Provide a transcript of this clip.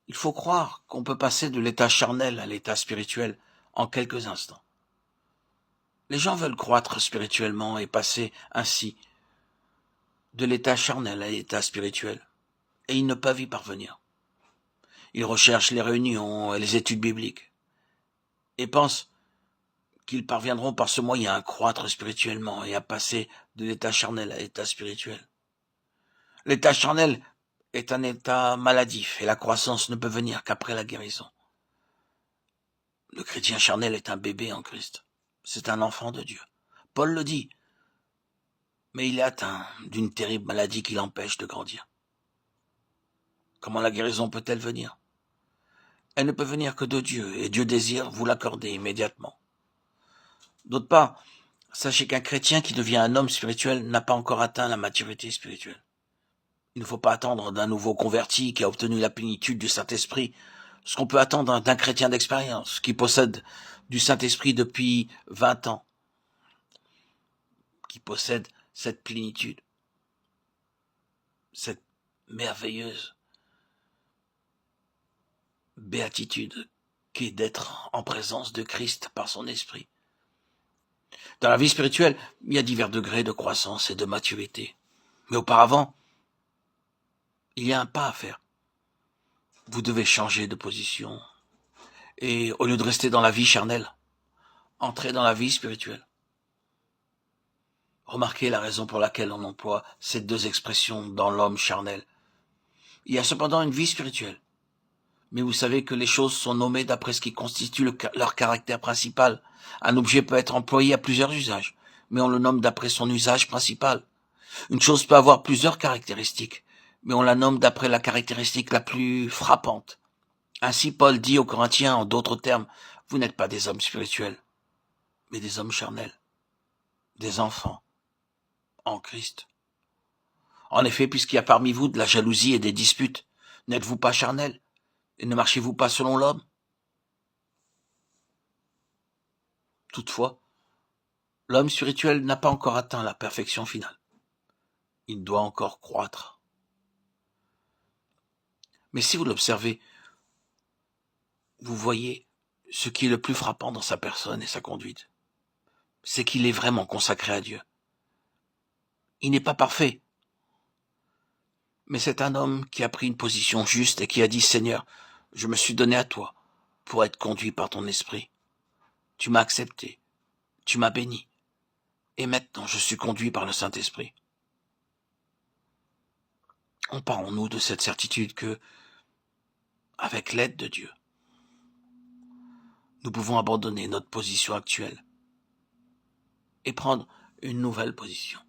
Il faut croire qu'on peut passer de l'état charnel à l'état spirituel en quelques instants. Les gens veulent croître spirituellement et passer ainsi de l'état charnel à l'état spirituel, et ils ne peuvent y parvenir. Ils recherchent les réunions et les études bibliques, et pensent qu'ils parviendront par ce moyen à croître spirituellement et à passer de l'état charnel à l'état spirituel. L'état charnel est un état maladif et la croissance ne peut venir qu'après la guérison. Le chrétien charnel est un bébé en Christ. C'est un enfant de Dieu. Paul le dit, mais il est atteint d'une terrible maladie qui l'empêche de grandir. Comment la guérison peut-elle venir? Elle ne peut venir que de Dieu, et Dieu désire vous l'accorder immédiatement. D'autre part, sachez qu'un chrétien qui devient un homme spirituel n'a pas encore atteint la maturité spirituelle. Il ne faut pas attendre d'un nouveau converti qui a obtenu la plénitude du Saint-Esprit ce qu'on peut attendre d'un chrétien d'expérience qui possède du Saint-Esprit depuis 20 ans, qui possède cette plénitude, cette merveilleuse béatitude qui est d'être en présence de Christ par son esprit. Dans la vie spirituelle, il y a divers degrés de croissance et de maturité. Mais auparavant, il y a un pas à faire. Vous devez changer de position. Et au lieu de rester dans la vie charnelle, entrez dans la vie spirituelle. Remarquez la raison pour laquelle on emploie ces deux expressions dans l'homme charnel. Il y a cependant une vie spirituelle. Mais vous savez que les choses sont nommées d'après ce qui constitue leur caractère principal. Un objet peut être employé à plusieurs usages, mais on le nomme d'après son usage principal. Une chose peut avoir plusieurs caractéristiques, mais on la nomme d'après la caractéristique la plus frappante. Ainsi Paul dit aux Corinthiens en d'autres termes, vous n'êtes pas des hommes spirituels, mais des hommes charnels, des enfants, en Christ. En effet, puisqu'il y a parmi vous de la jalousie et des disputes, n'êtes-vous pas charnels, et ne marchez-vous pas selon l'homme? Toutefois, l'homme spirituel n'a pas encore atteint la perfection finale. Il doit encore croître. Mais si vous l'observez, vous voyez ce qui est le plus frappant dans sa personne et sa conduite. C'est qu'il est vraiment consacré à Dieu. Il n'est pas parfait, mais c'est un homme qui a pris une position juste et qui a dit « Seigneur, je me suis donné à toi pour être conduit par ton esprit. Tu m'as accepté, tu m'as béni, et maintenant je suis conduit par le Saint-Esprit. » Emparons-nous de cette certitude que, avec l'aide de Dieu, nous pouvons abandonner notre position actuelle et prendre une nouvelle position.